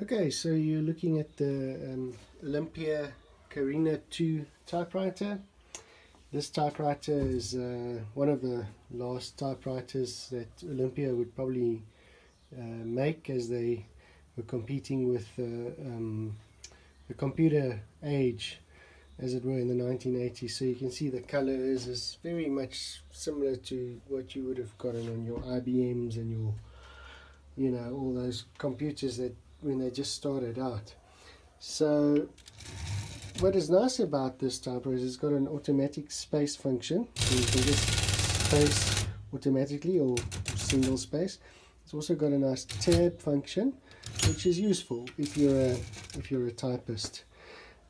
Okay, so you're looking at the Olympia Carina 2 typewriter. This typewriter is one of the last typewriters that Olympia would probably make, as they were competing with the computer age, as it were, in the 1980s. So you can see the color is very much similar to what you would have gotten on your IBMs and your, you know, all those computers that when they just started out. So what is nice about this typewriter is it's got an automatic space function, so you can just space automatically or single space. It's also got a nice tab function, which is useful if you're a typist,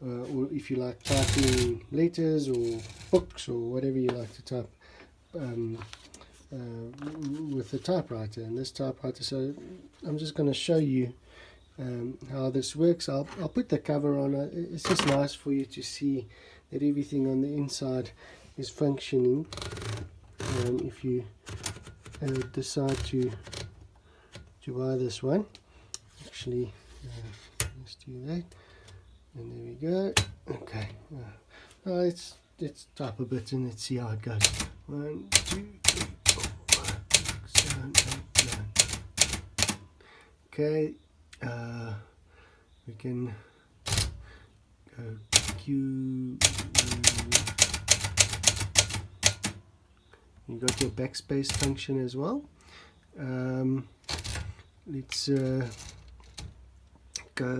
or if you like typing letters or books or whatever you like to type with the typewriter. And this typewriter, so I'm just going to show you how this works. I'll put the cover on. It's just nice for you to see that everything on the inside is functioning. If you decide to buy this one, actually, let's do that, and there we go. Okay, let's type a bit and let's see how it goes. 1, 2, 3, 4, 5, 6, 7, 8, 9. Okay. We can go Q. You got your backspace function as well. Let's go.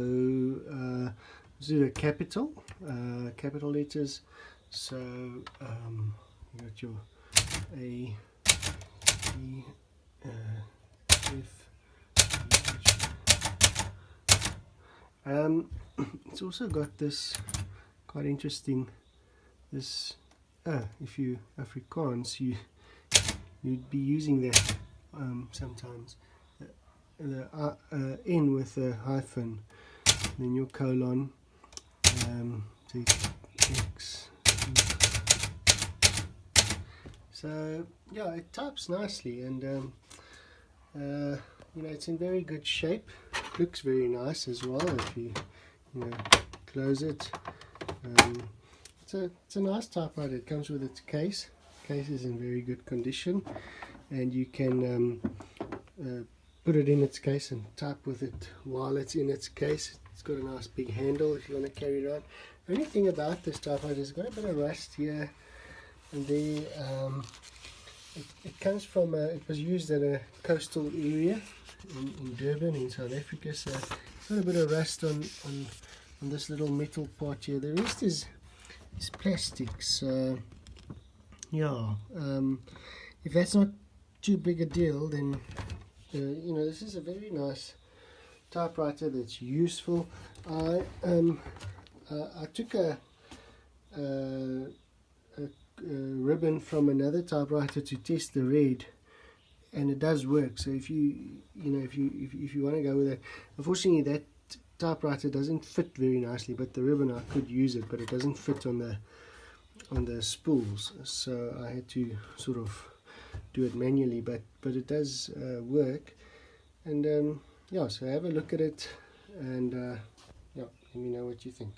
Let's do the capital letters. So you got your A, E, F. It's also got this quite interesting. This if you Afrikaans, you'd be using that sometimes. The N with a hyphen, then your colon, X. So yeah, it types nicely, and you know, it's in very good shape. Looks very nice as well if you close it. It's a nice typewriter. It comes with its case. The case is in very good condition, and you can put it in its case and type with it while it's in its case. It's got a nice big handle if you want to carry it around. The only thing about this typewriter is it's got a bit of rust here and there. It comes from it was used at a coastal area in Durban in South Africa, so it's got a bit of rust on this little metal part here. The rest is plastic, so yeah, if that's not too big a deal, then you know, this is a very nice typewriter that's useful. I took a ribbon from another typewriter to test the red, and it does work. So if you want to go with it, unfortunately that typewriter doesn't fit very nicely, but the ribbon, I could use it, but it doesn't fit on the spools, so I had to sort of do it manually, but it does work. And yeah, so have a look at it, and yeah, let me know what you think.